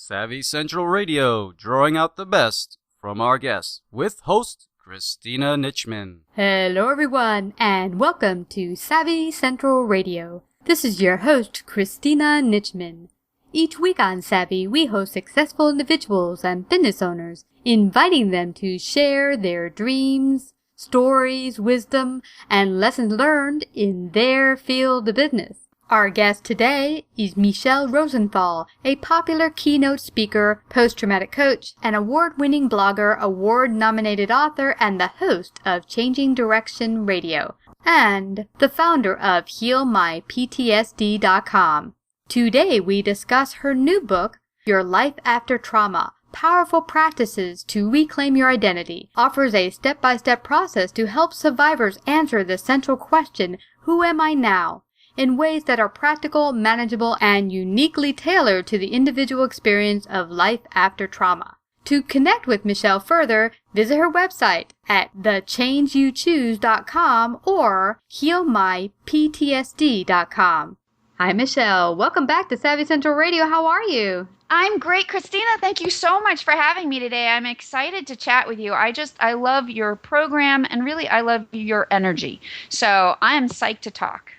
Savvy Central Radio, drawing out the best from our guests, with host Christina Nichman. Hello everyone, and welcome to Savvy Central Radio. This is your host, Christina Nichman. Each week on Savvy, we host successful individuals and business owners, inviting them to share their dreams, stories, wisdom, and lessons learned in their field of business. Our guest today is Michele Rosenthal, a popular keynote speaker, post-traumatic coach, an award-winning blogger, award-nominated author, and the host of Changing Direction Radio, and the founder of HealMyPTSD.com. Today we discuss her new book, Your Life After Trauma, Powerful Practices to Reclaim Your Identity, offers a step-by-step process to help survivors answer the central question, who am I now? In ways that are practical, manageable, and uniquely tailored to the individual experience of life after trauma. To connect with Michele further, visit her website at thechangeyouchoose.com or healmyptsd.com. Hi, Michele. Welcome back to Savvy Central Radio. How are you? I'm great, Christina. Thank you so much for having me today. I'm excited to chat with you. I love your program, and really, I love your energy. So I am psyched to talk.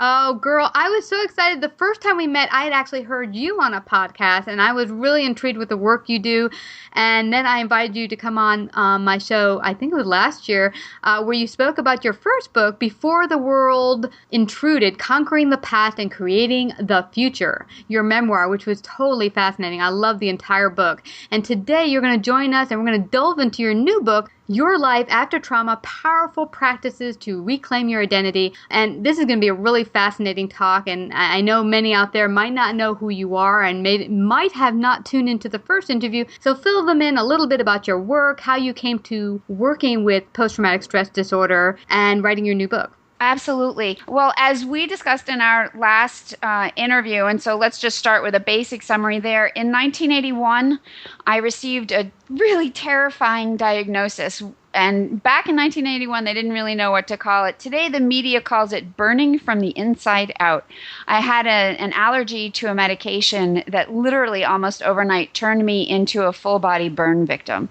Oh, girl, I was so excited. The first time we met, I had actually heard you on a podcast, and I was really intrigued with the work you do. And then I invited you to come on my show, I think it was last year, where you spoke about your first book, Before the World Intruded, Conquering the Past and Creating the Future, your memoir, which was totally fascinating. I love the entire book. And today you're going to join us, and we're going to delve into your new book, Your Life After Trauma, Powerful Practices to Reclaim Your Identity. And this is going to be a really fascinating talk, and I know many out there might not know who you are and might have not tuned into the first interview. So fill them in a little bit about your work, how you came to working with post-traumatic stress disorder, and writing your new book. Absolutely. Well, as we discussed in our last interview, and so let's just start with a basic summary there. In 1981, I received a really terrifying diagnosis. And back in 1981, they didn't really know what to call it. Today, the media calls it burning from the inside out. I had an allergy to a medication that literally almost overnight turned me into a full-body burn victim.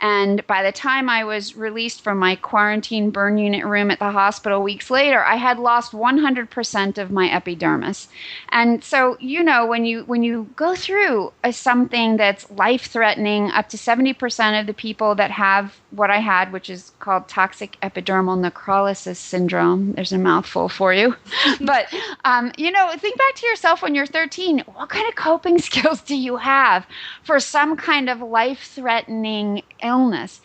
And by the time I was released from my quarantine burn unit room at the hospital weeks later, I had lost 100% of my epidermis. And so, you know, when you go through something that's life-threatening, up to 70% of the people that have what I had, which is called toxic epidermal necrolysis syndrome. There's a mouthful for you. But, think back to yourself when you're 13. What kind of coping skills do you have for some kind of life-threatening illness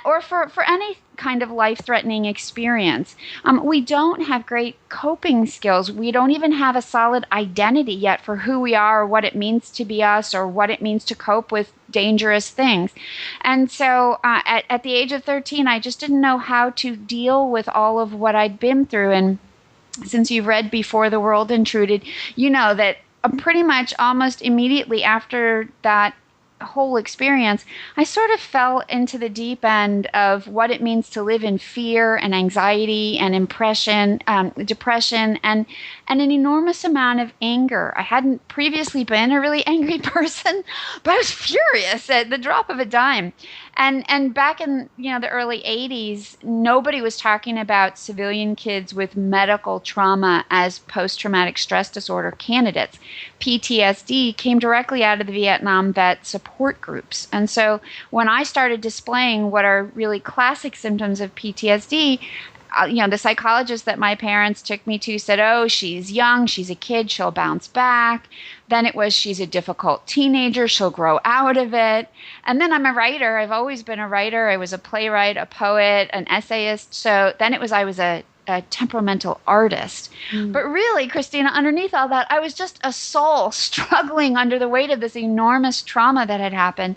or for any kind of life-threatening experience? We don't have great coping skills. We don't even have a solid identity yet for who we are, or what it means to be us, or what it means to cope with dangerous things. And so at the age of 13, I just didn't know how to deal with all of what I'd been through. And since you've read Before the World Intruded, you know that pretty much almost immediately after that whole experience, I sort of fell into the deep end of what it means to live in fear and anxiety and depression, and an enormous amount of anger. I hadn't previously been a really angry person, but I was furious at the drop of a dime. And back in the early 80s, nobody was talking about civilian kids with medical trauma as post-traumatic stress disorder candidates. PTSD came directly out of the Vietnam vet support groups. And so when I started displaying what are really classic symptoms of PTSD, the psychologist that my parents took me to said, oh, she's young, she's a kid, she'll bounce back. Then it was, she's a difficult teenager, she'll grow out of it. And then I'm a writer. I've always been a writer. I was a playwright, a poet, an essayist. So then it was, I was a temperamental artist. But really, Christina, underneath all that, I was just a soul struggling under the weight of this enormous trauma that had happened.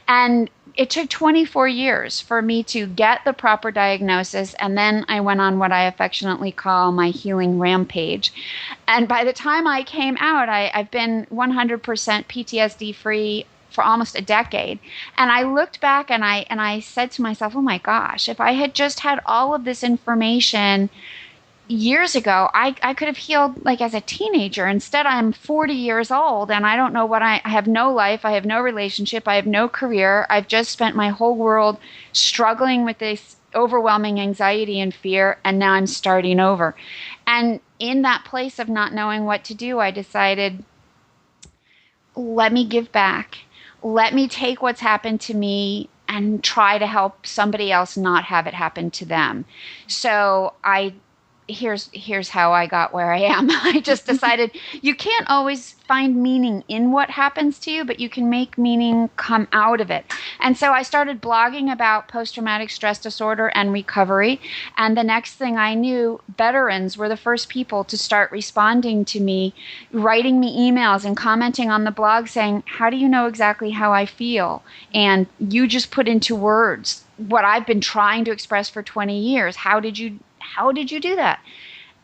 And it took 24 years for me to get the proper diagnosis, and then I went on what I affectionately call my healing rampage. And by the time I came out, I've been 100% PTSD-free for almost a decade. And I looked back and I said to myself, oh my gosh, if I had just had all of this information years ago, I could have healed like as a teenager. Instead, I'm 40 years old and I don't know what I have no life. I have no relationship. I have no career. I've just spent my whole world struggling with this overwhelming anxiety and fear. And now I'm starting over. And in that place of not knowing what to do, I decided, let me give back. Let me take what's happened to me and try to help somebody else not have it happen to them. So here's how I got where I am. I just decided you can't always find meaning in what happens to you, but you can make meaning come out of it. And so I started blogging about post-traumatic stress disorder and recovery. And the next thing I knew, veterans were the first people to start responding to me, writing me emails and commenting on the blog saying, how do you know exactly how I feel? And you just put into words what I've been trying to express for 20 years. How did you do that?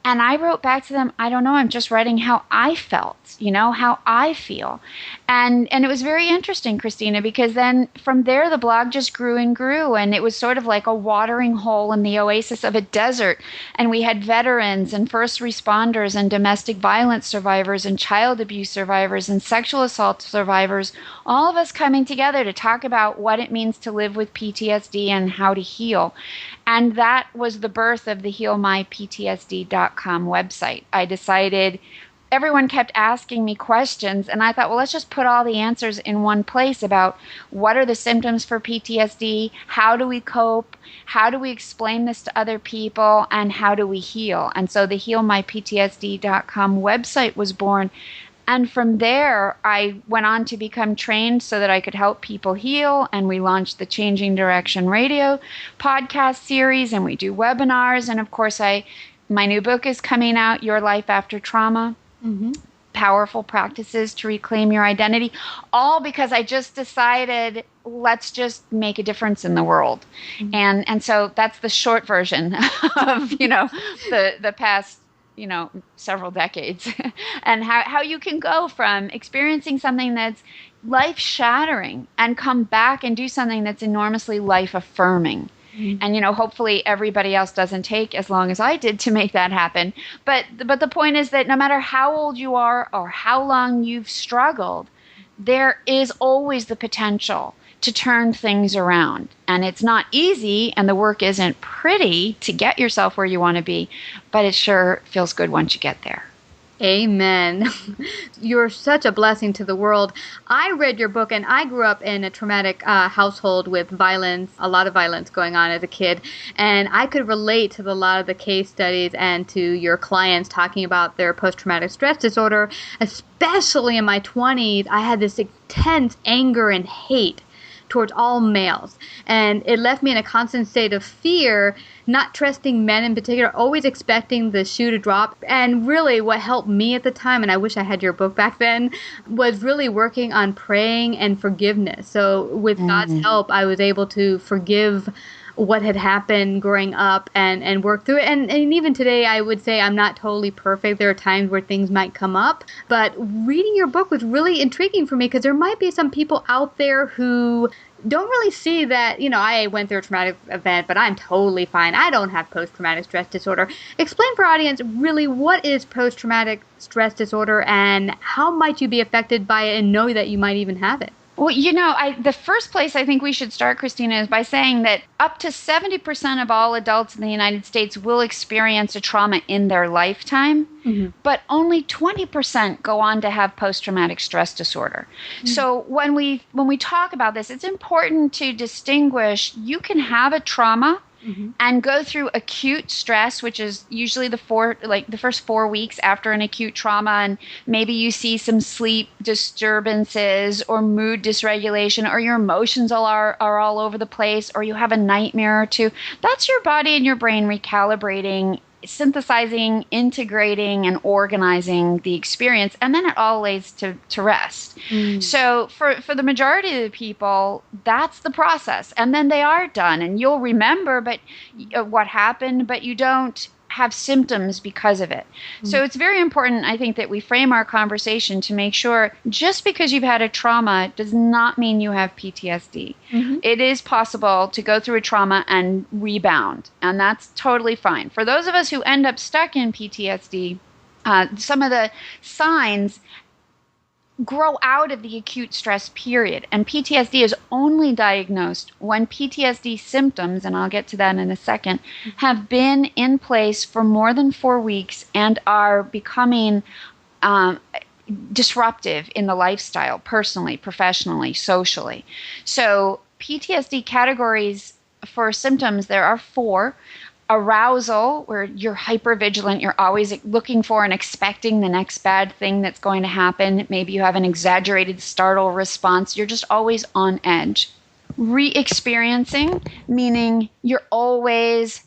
And I wrote back to them, I don't know, I'm just writing how I felt, how I feel. And it was very interesting, Christina, because then from there, the blog just grew and grew. And it was sort of like a watering hole in the oasis of a desert. And we had veterans and first responders and domestic violence survivors and child abuse survivors and sexual assault survivors, all of us coming together to talk about what it means to live with PTSD and how to heal. And that was the birth of the healmyptsd.com website. I decided everyone kept asking me questions, and I thought, well, let's just put all the answers in one place about what are the symptoms for PTSD, how do we cope, how do we explain this to other people, and how do we heal? And so the healmyptsd.com website was born. And from there, I went on to become trained so that I could help people heal. And we launched the Changing Direction Radio podcast series, and we do webinars. And of course, my new book is coming out, Your Life After Trauma. Mm-hmm. Powerful Practices to Reclaim Your Identity. All because I just decided, let's just make a difference in the world. Mm-hmm. And so that's the short version of, the past several decades and how you can go from experiencing something that's life-shattering and come back and do something that's enormously life-affirming. Mm-hmm. And, hopefully everybody else doesn't take as long as I did to make that happen. But the point is that no matter how old you are or how long you've struggled, there is always the potential to turn things around. And it's not easy, and the work isn't pretty to get yourself where you want to be, but it sure feels good once you get there. Amen. You're such a blessing to the world. I read your book, and I grew up in a traumatic household with violence, a lot of violence going on as a kid, and I could relate to a lot of the case studies and to your clients talking about their post-traumatic stress disorder. Especially in my 20s, I had this intense anger and hate towards all males. And it left me in a constant state of fear, not trusting men in particular, always expecting the shoe to drop. And really what helped me at the time, and I wish I had your book back then, was really working on praying and forgiveness. So with God's help, I was able to forgive what had happened growing up and work through it. And even today, I would say I'm not totally perfect. There are times where things might come up. But reading your book was really intriguing for me because there might be some people out there who don't really see that, I went through a traumatic event, but I'm totally fine. I don't have post-traumatic stress disorder. Explain for our audience really what is post-traumatic stress disorder and how might you be affected by it and know that you might even have it? Well, the first place I think we should start, Christina, is by saying that up to 70% of all adults in the United States will experience a trauma in their lifetime, but only 20% go on to have post-traumatic stress disorder. Mm-hmm. So when we talk about this, it's important to distinguish you can have a trauma and go through acute stress, which is usually the first 4 weeks after an acute trauma, and maybe you see some sleep disturbances or mood dysregulation, or your emotions are all over the place, or you have a nightmare or two. That's your body and your brain recalibrating, synthesizing, integrating, and organizing the experience, and then it all lays to rest. So for the majority of the people, that's the process, and then they are done, and you'll remember what happened, but you don't have symptoms because of it. So it's very important, I think, that we frame our conversation to make sure just because you've had a trauma does not mean you have PTSD. It is possible to go through a trauma and rebound, and that's totally fine. For those of us who end up stuck in PTSD, some of the signs grow out of the acute stress period. And PTSD is only diagnosed when PTSD symptoms, and I'll get to that in a second, have been in place for more than 4 weeks and are becoming disruptive in the lifestyle, personally, professionally, socially. So PTSD categories for symptoms, there are 4. Arousal, where you're hypervigilant, you're always looking for and expecting the next bad thing that's going to happen. Maybe you have an exaggerated startle response. You're just always on edge. Re-experiencing, meaning you're always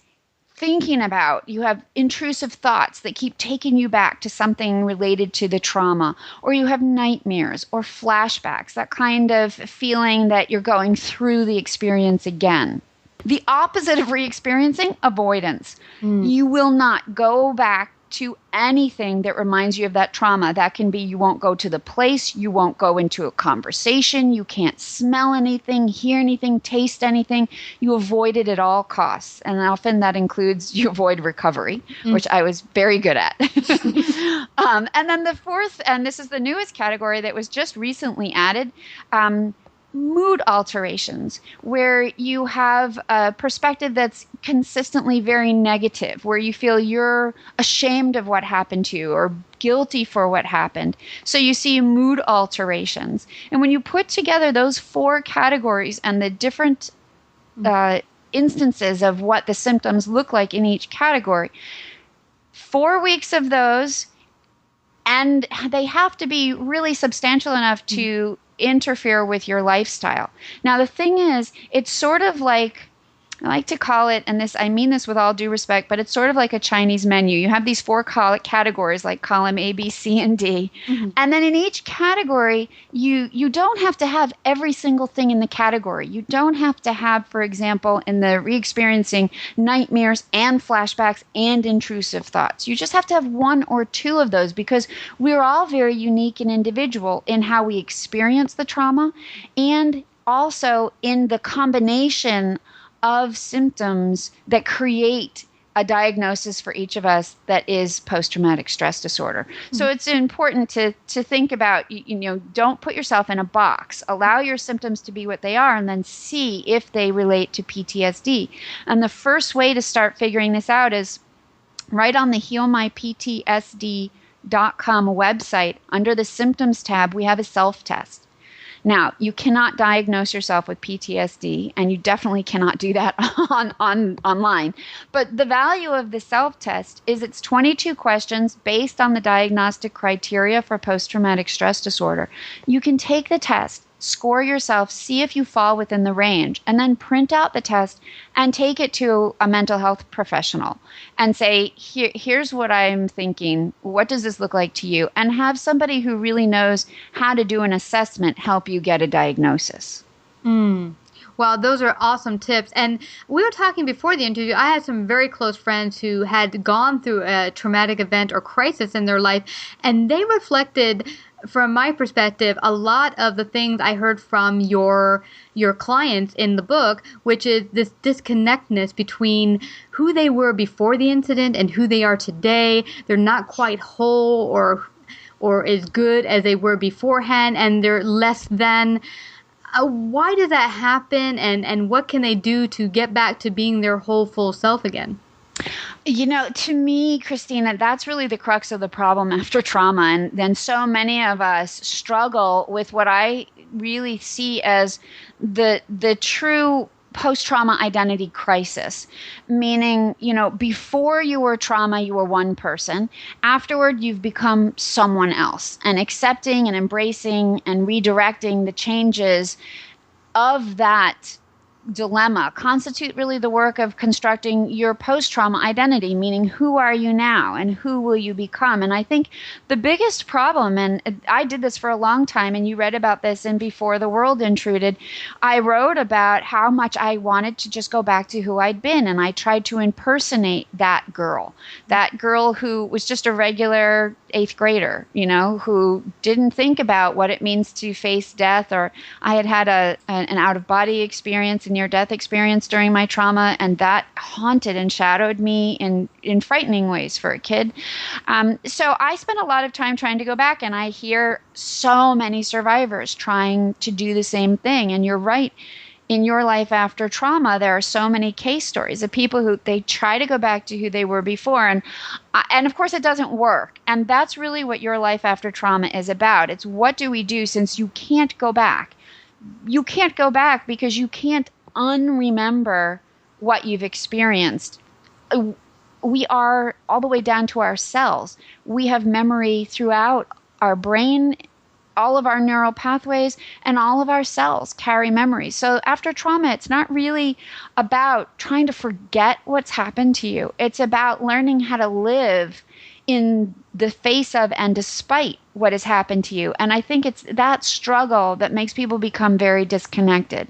thinking about, you have intrusive thoughts that keep taking you back to something related to the trauma, or you have nightmares or flashbacks, that kind of feeling that you're going through the experience again. The opposite of re-experiencing, avoidance. You will not go back to anything that reminds you of that trauma. That can be you won't go to the place, you won't go into a conversation, you can't smell anything, hear anything, taste anything. You avoid it at all costs. And often that includes you avoid recovery, which I was very good at. And then the 4th, and this is the newest category that was just recently added, mood alterations, where you have a perspective that's consistently very negative, where you feel you're ashamed of what happened to you or guilty for what happened. So you see mood alterations. And when you put together those 4 categories and the different instances of what the symptoms look like in each category, 4 weeks of those, and they have to be really substantial enough to interfere with your lifestyle. Now, the thing is, it's sort of like, I like to call it, and this, I mean this with all due respect, but it's sort of like a Chinese menu. You have these 4 categories, like column A, B, C, and D. And then in each category, you don't have to have every single thing in the category. You don't have to have, for example, in the re-experiencing, nightmares and flashbacks and intrusive thoughts. You just have to have 1 or 2 of those, because we're all very unique and individual in how we experience the trauma, and also in the combination of symptoms that create a diagnosis for each of us that is post-traumatic stress disorder. So it's important to think about, don't put yourself in a box. Allow your symptoms to be what they are, and then see if they relate to PTSD. And the first way to start figuring this out is right on the healmyptsd.com website, under the symptoms tab, we have a self-test. Now, you cannot diagnose yourself with PTSD, and you definitely cannot do that online. But the value of the self-test is it's 22 questions based on the diagnostic criteria for post-traumatic stress disorder. You can take the test, score yourself, see if you fall within the range, and then print out the test and take it to a mental health professional and say, here's what I'm thinking. What does this look like to you? And have somebody who really knows how to do an assessment help you get a diagnosis. Wow, those are awesome tips. And we were talking before the interview, I had some very close friends who had gone through a traumatic event or crisis in their life, and they reflected, from my perspective, a lot of the things I heard from your clients in the book, which is this disconnectedness between who they were before the incident and who they are today. They're not quite whole or as good as they were beforehand, and they're less than. Why does that happen, and what can they do to get back to being their whole, full self again? To me, Christina, that's really the crux of the problem after trauma. And then so many of us struggle with what I really see as the true post-trauma identity crisis, meaning, before you were trauma, you were one person. Afterward, you've become someone else, and accepting and embracing and redirecting the changes of that dilemma constitute really the work of constructing your post-trauma identity, meaning who are you now and who will you become? And I think the biggest problem, and I did this for a long time, and you read about this in Before the World Intruded, I wrote about how much I wanted to just go back to who I'd been, and I tried to impersonate that girl who was just a regular 8th grader, who didn't think about what it means to face death, or I had an out-of-body experience, a near-death experience during my trauma, and that haunted and shadowed me in frightening ways for a kid. So I spent a lot of time trying to go back, and I hear so many survivors trying to do the same thing. And you're right. In your life after trauma, there are so many case stories of people who they try to go back to who they were before. And of course, it doesn't work. And that's really what your life after trauma is about. It's what do we do since you can't go back? You can't go back because you can't unremember what you've experienced. We are all the way down to our cells. We have memory throughout our brain. All of our neural pathways and all of our cells carry memory. So after trauma, it's not really about trying to forget what's happened to you. It's about learning how to live in the face of and despite what has happened to you. And I think it's that struggle that makes people become very disconnected,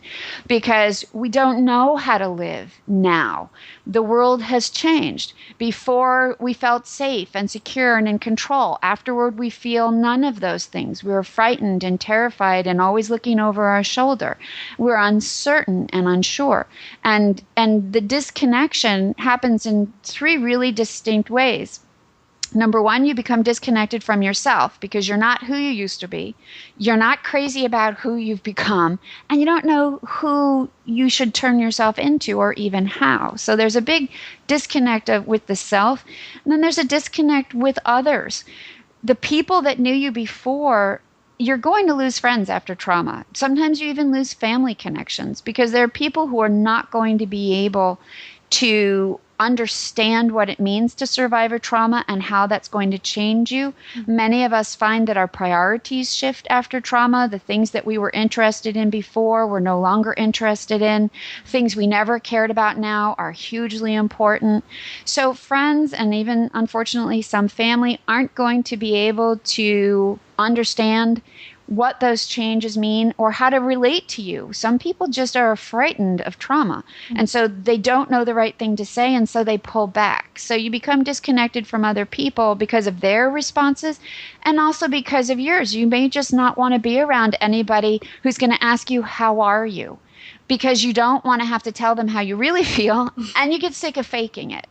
because we don't know how to live now. The world has changed. Before, we felt safe and secure and in control. Afterward, we feel none of those things. We're frightened and terrified and always looking over our shoulder. We're uncertain and unsure. And the disconnection happens in 3 really distinct ways. Number 1, you become disconnected from yourself because you're not who you used to be. You're not crazy about who you've become, and you don't know who you should turn yourself into or even how. So there's a big disconnect with the self, and then there's a disconnect with others. The people that knew you before, you're going to lose friends after trauma. Sometimes you even lose family connections because there are people who are not going to be able to understand what it means to survive a trauma and how that's going to change you. Many of us find that our priorities shift after trauma. The things that we were interested in before, we're no longer interested in. Things we never cared about now are hugely important. So friends, and even unfortunately some family, aren't going to be able to understand what those changes mean or how to relate to you. Some people just are frightened of trauma. And so they don't know the right thing to say, and so they pull back. So you become disconnected from other people because of their responses and also because of yours. You may just not want to be around anybody who's going to ask you, how are you? Because you don't want to have to tell them how you really feel, and you get sick of faking it.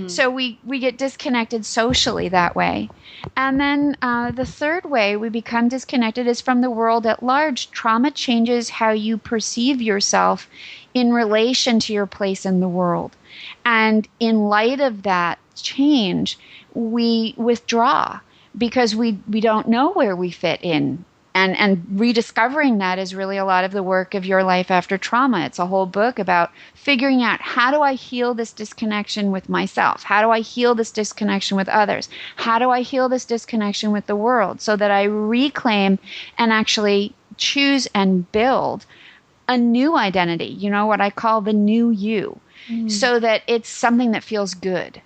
So we get disconnected socially that way. And then the third way we become disconnected is from the world at large. Trauma changes how you perceive yourself in relation to your place in the world. And in light of that change, we withdraw because we don't know where we fit in. And rediscovering that is really a lot of the work of your life after trauma. It's a whole book about figuring out, how do I heal this disconnection with myself? How do I heal this disconnection with others? How do I heal this disconnection with the world so that I reclaim and actually choose and build a new identity, what I call the new you, so that it's something that feels good.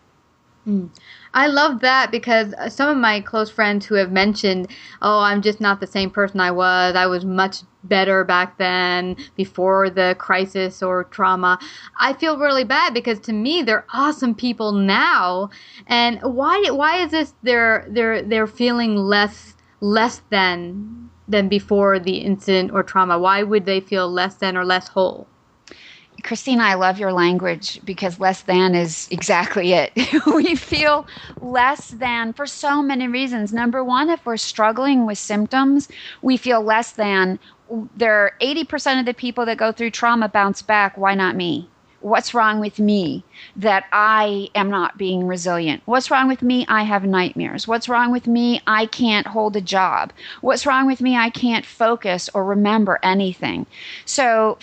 I love that, because some of my close friends who have mentioned, oh, I'm just not the same person I was much better back then, before the crisis or trauma. I feel really bad because to me they're awesome people now. And why is this they're feeling less than before the incident or trauma? Why would they feel less than or less whole? Christina, I love your language, because less than is exactly it. We feel less than for so many reasons. Number 1, if we're struggling with symptoms, we feel less than. There are 80% of the people that go through trauma bounce back. Why not me? What's wrong with me that I am not being resilient? What's wrong with me? I have nightmares. What's wrong with me? I can't hold a job. What's wrong with me? I can't focus or remember anything. So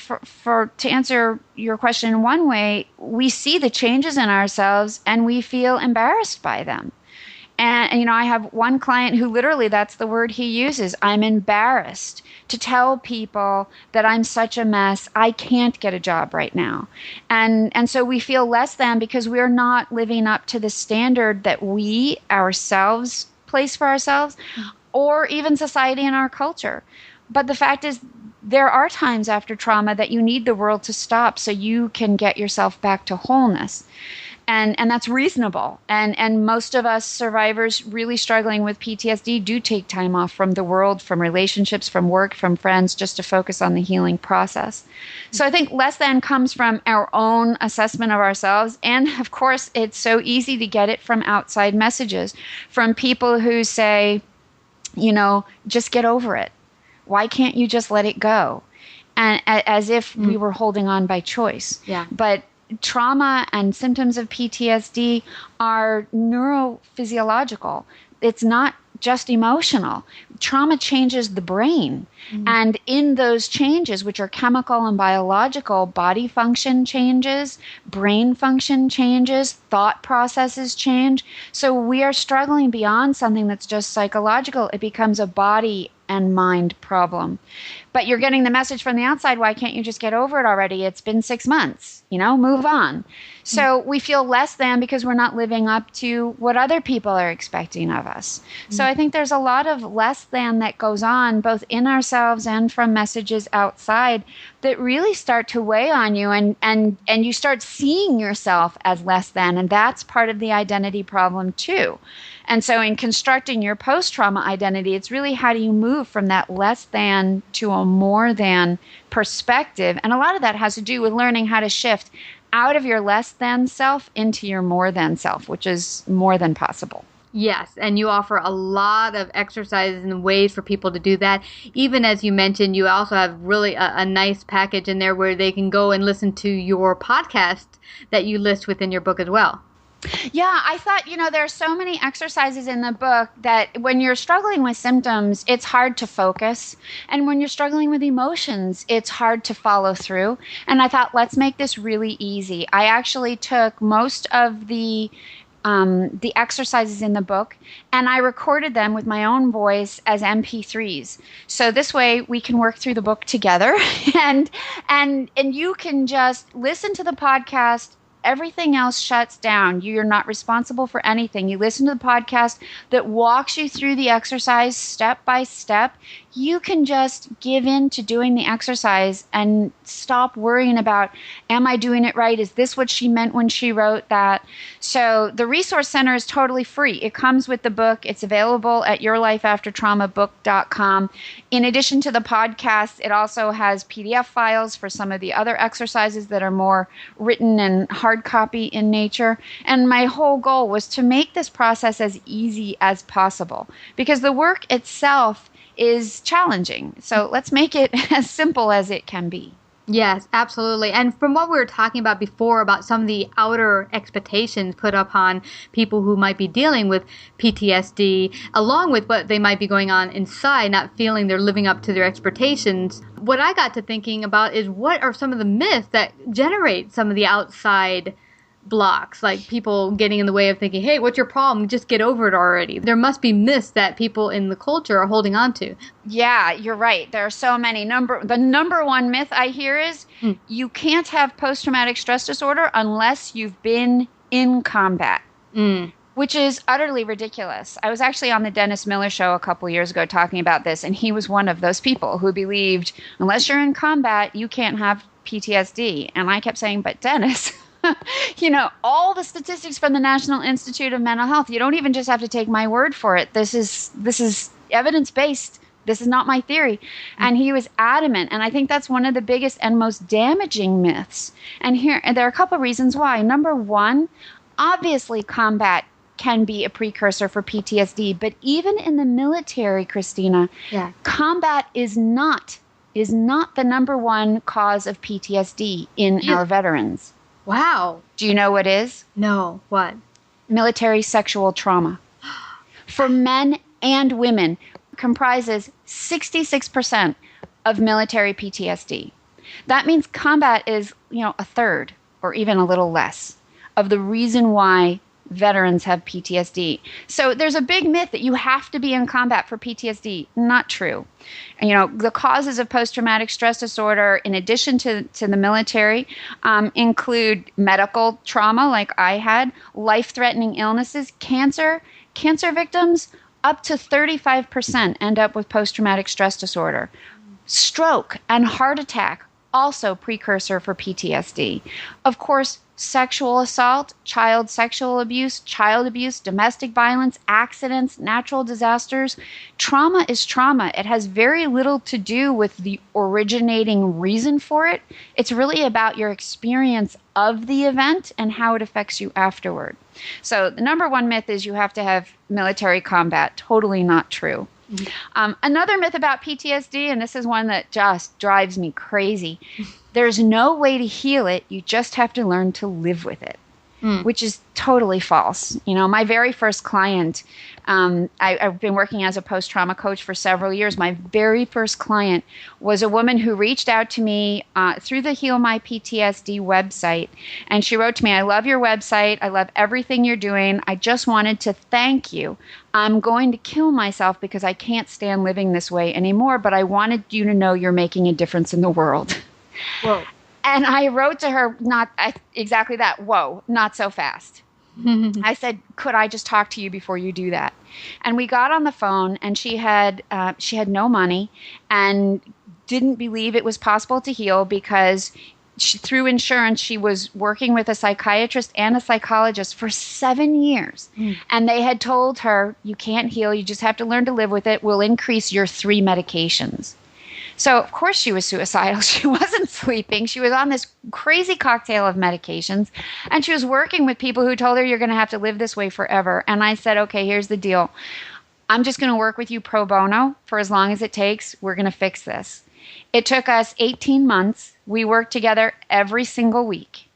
to answer your question in one way, we see the changes in ourselves and we feel embarrassed by them. And, I have one client who literally, that's the word he uses. I'm embarrassed to tell people that I'm such a mess. I can't get a job right now. And so we feel less than because we're not living up to the standard that we ourselves place for ourselves, or even society and our culture. But the fact is, there are times after trauma that you need the world to stop so you can get yourself back to wholeness. And that's reasonable. And most of us survivors really struggling with PTSD do take time off from the world, from relationships, from work, from friends, just to focus on the healing process. So I think less than comes from our own assessment of ourselves. And of course, it's so easy to get it from outside messages, from people who say, just get over it. Why can't you just let it go? And as if we were holding on by choice. Yeah. But trauma and symptoms of PTSD are neurophysiological. It's not just emotional. Trauma changes the brain. And in those changes, which are chemical and biological, body function changes, brain function changes, thought processes change. So we are struggling beyond something that's just psychological. It becomes a body and mind problem. But you're getting the message from the outside, why can't you just get over it already? It's been 6 months, move on. So we feel less than because we're not living up to what other people are expecting of us. So I think there's a lot of less than that goes on both in ourselves and from messages outside that really start to weigh on you, and you start seeing yourself as less than, and that's part of the identity problem too. And so in constructing your post-trauma identity, it's really how do you move from that less than to a more than perspective. And a lot of that has to do with learning how to shift out of your less than self into your more than self, which is more than possible. Yes, and you offer a lot of exercises and ways for people to do that. Even as you mentioned, you also have really a nice package in there where they can go and listen to your podcast that you list within your book as well. Yeah, I thought, there are so many exercises in the book that when you're struggling with symptoms, it's hard to focus. And when you're struggling with emotions, it's hard to follow through. And I thought, let's make this really easy. I actually took most of the exercises in the book, and I recorded them with my own voice as MP3s. So this way we can work through the book together, and you can just listen to the podcast. Everything else shuts down. You're not responsible for anything. You listen to the podcast that walks you through the exercise step by step. You can just give in to doing the exercise and stop worrying about, am I doing it right? Is this what she meant when she wrote that? So the Resource Center is totally free. It comes with the book. It's available at yourlifeaftertraumabook.com. In addition to the podcast, it also has PDF files for some of the other exercises that are more written and hard copy in nature. And my whole goal was to make this process as easy as possible because the work itself is challenging. So let's make it as simple as it can be. Yes, absolutely. And from what we were talking about before about some of the outer expectations put upon people who might be dealing with PTSD, along with what they might be going on inside, not feeling they're living up to their expectations, what I got to thinking about is what are some of the myths that generate some of the outside blocks, like people getting in the way of thinking, hey, what's your problem? Just get over it already. There must be myths that people in the culture are holding on to. Yeah, you're right. There are so many. The number one myth I hear is you can't have post-traumatic stress disorder unless you've been in combat, which is utterly ridiculous. I was actually on the Dennis Miller show a couple years ago talking about this, and he was one of those people who believed unless you're in combat, you can't have PTSD. And I kept saying, but Dennis... all the statistics from the National Institute of Mental Health, you don't even just have to take my word for it. This is evidence-based. This is not my theory. And he was adamant. And I think that's one of the biggest and most damaging myths. And there are a couple of reasons why. Number one, obviously combat can be a precursor for PTSD. But even in the military, Christina, combat is not the number one cause of PTSD in our veterans. Wow. Do you know what is? No. What? Military sexual trauma. For men and women, comprises 66% of military PTSD. That means combat is, a third or even a little less of the reason why veterans have PTSD. So there's a big myth that you have to be in combat for PTSD. Not true. The causes of post-traumatic stress disorder, in addition to the military, include medical trauma like I had, life-threatening illnesses, cancer victims. Up to 35% end up with post-traumatic stress disorder. Stroke and heart attack, also precursor for PTSD. Of course, sexual assault, child sexual abuse, child abuse, domestic violence, accidents, natural disasters. Trauma is trauma. It has very little to do with the originating reason for it. It's really about your experience of the event and how it affects you afterward. So the number one myth is you have to have military combat. Totally not true. Another myth about PTSD, and this is one that just drives me crazy. There's no way to heal it. You just have to learn to live with it, which is totally false. My very first client, I've been working as a post-trauma coach for several years. My very first client was a woman who reached out to me through the Heal My PTSD website. And she wrote to me, "I love your website. I love everything you're doing. I just wanted to thank you. I'm going to kill myself because I can't stand living this way anymore, but I wanted you to know you're making a difference in the world." Whoa. And I wrote to her, not exactly that. Whoa, not so fast. I said, "Could I just talk to you before you do that?" And we got on the phone, and she had no money and didn't believe it was possible to heal because through insurance, she was working with a psychiatrist and a psychologist for 7 years. And they had told her, "You can't heal. You just have to learn to live with it. We'll increase your 3 medications." So, of course, she was suicidal. She wasn't sleeping. She was on this crazy cocktail of medications. And she was working with people who told her, "You're going to have to live this way forever." And I said, "Okay, here's the deal. I'm just going to work with you pro bono for as long as it takes. We're going to fix this." It took us 18 months. We worked together every single week.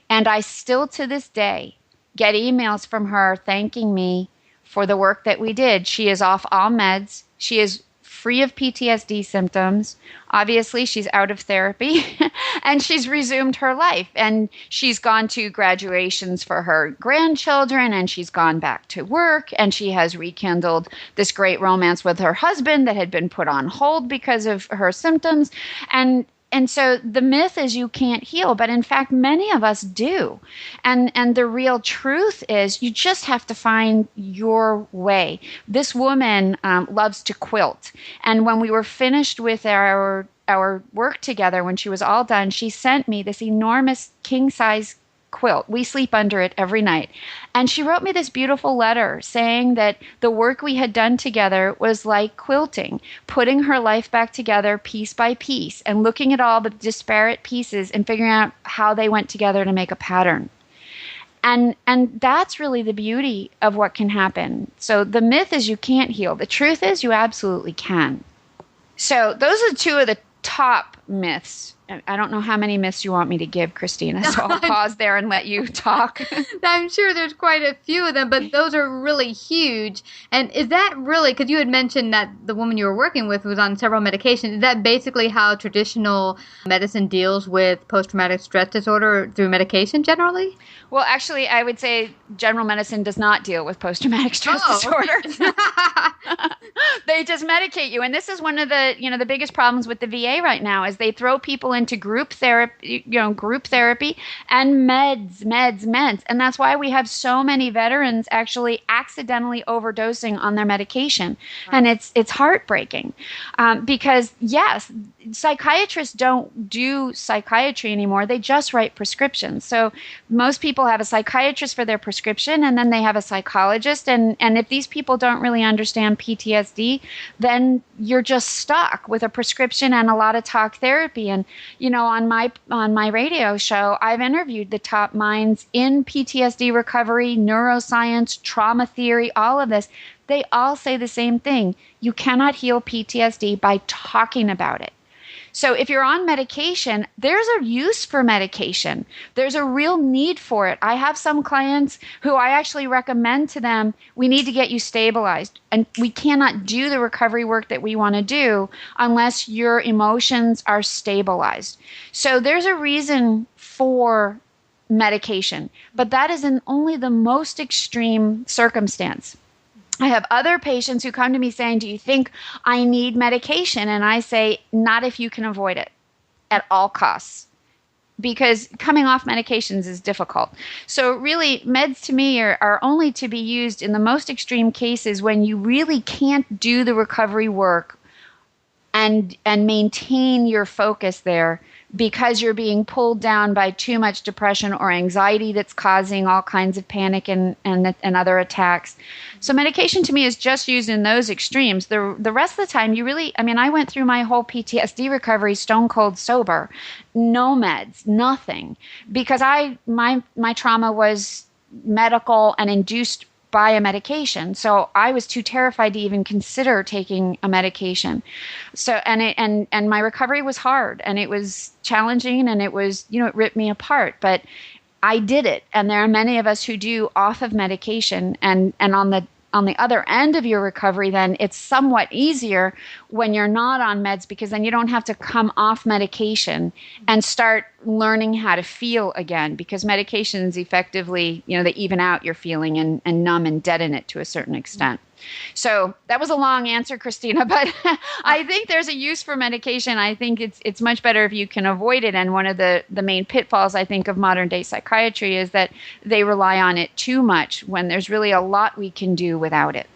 And I still, to this day, get emails from her thanking me for the work that we did. She is off all meds. She is free of PTSD symptoms. Obviously, she's out of therapy and she's resumed her life. And she's gone to graduations for her grandchildren, and she's gone back to work, and she has rekindled this great romance with her husband that had been put on hold because of her symptoms. And so the myth is you can't heal, but in fact, many of us do. And the real truth is you just have to find your way. This woman loves to quilt. And when we were finished with our work together, when she was all done, she sent me this enormous king-size quilt. We sleep under it every night. And she wrote me this beautiful letter saying that the work we had done together was like quilting, putting her life back together piece by piece and looking at all the disparate pieces and figuring out how they went together to make a pattern. And that's really the beauty of what can happen. So the myth is you can't heal. The truth is you absolutely can. So those are 2 of the top myths. I don't know how many myths you want me to give, Christina, so I'll pause there and let you talk. I'm sure there's quite a few of them, but those are really huge. And is that really, because you had mentioned that the woman you were working with was on several medications, is that basically how traditional medicine deals with post-traumatic stress disorder through medication generally? Well, actually, I would say general medicine does not deal with post-traumatic stress disorder. They just medicate you. And this is one of the biggest problems with the VA right now is they throw people into group therapy and meds. And that's why we have so many veterans actually accidentally overdosing on their medication. And it's heartbreaking because, yes, psychiatrists don't do psychiatry anymore. They just write prescriptions. So most people have a psychiatrist for their prescription, and then they have a psychologist. And if these people don't really understand PTSD, then you're just stuck with a prescription and a lot of talk therapy. And, on my radio show, I've interviewed the top minds in PTSD recovery, neuroscience, trauma theory, all of this. They all say the same thing. You cannot heal PTSD by talking about it. So if you're on medication, there's a use for medication. There's a real need for it. I have some clients who I actually recommend to them, we need to get you stabilized. And we cannot do the recovery work that we want to do unless your emotions are stabilized. So there's a reason for medication. But that is in only the most extreme circumstance. I have other patients who come to me saying, do you think I need medication? And I say, not if you can avoid it at all costs. Because coming off medications is difficult. So really, meds to me are only to be used in the most extreme cases when you really can't do the recovery work and maintain your focus there because you're being pulled down by too much depression or anxiety that's causing all kinds of panic and other attacks. So medication to me is just used in those extremes. The rest of the time, I went through my whole PTSD recovery stone cold sober, no meds, nothing, because my trauma was medical and induced by a medication. So I was too terrified to even consider taking a medication. So, and my recovery was hard and it was challenging and it was, it ripped me apart, but I did it. And there are many of us who do off of medication and on the other end of your recovery, then it's somewhat easier when you're not on meds because then you don't have to come off medication and start learning how to feel again because medications effectively, they even out your feeling and numb and deaden it to a certain extent. So that was a long answer, Christina, but I think there's a use for medication. I think it's much better if you can avoid it. And one of the main pitfalls, I think, of modern day psychiatry is that they rely on it too much when there's really a lot we can do without it.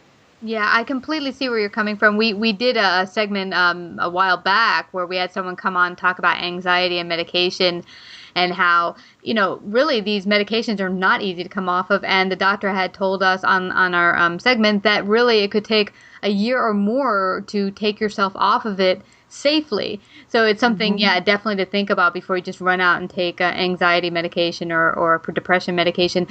Yeah, I completely see where you're coming from. We did a segment a while back where we had someone come on and talk about anxiety and medication and how, really these medications are not easy to come off of. And the doctor had told us on our segment that really it could take a year or more to take yourself off of it safely. So it's something, definitely to think about before you just run out and take anxiety medication or depression medication.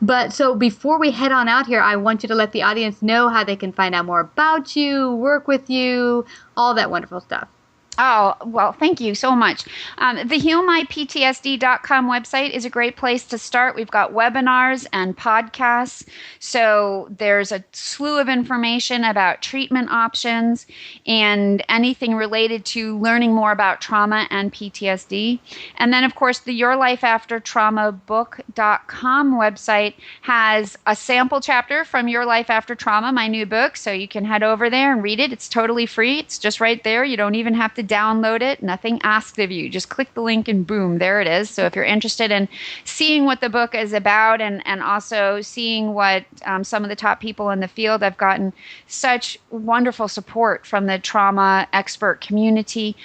But so before we head on out here, I want you to let the audience know how they can find out more about you, work with you, all that wonderful stuff. Oh, well, thank you so much. The HealMyPTSD.com website is a great place to start. We've got webinars and podcasts. So there's a slew of information about treatment options and anything related to learning more about trauma and PTSD. And then, of course, the YourLifeAfterTraumaBook.com website has a sample chapter from Your Life After Trauma, my new book. So you can head over there and read it. It's totally free. It's just right there. You don't even have to download it. Nothing asked of you. Just click the link and boom, there it is. So if you're interested in seeing what the book is about and also seeing what some of the top people in the field, I've gotten such wonderful support from the trauma expert community.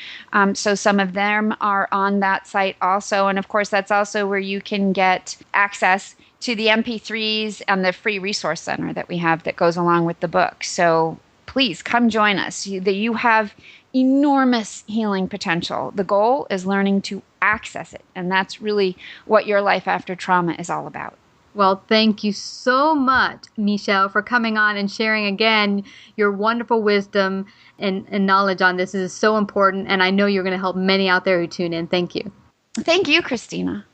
So some of them are on that site also. And of course, that's also where you can get access to the MP3s and the free resource center that we have that goes along with the book. So please come join us. You have enormous healing potential. The goal is learning to access it. And that's really what Your Life After Trauma is all about. Well, thank you so much, Michele, for coming on and sharing again your wonderful wisdom and knowledge on this. This is so important. And I know you're going to help many out there who tune in. Thank you. Thank you, Christina.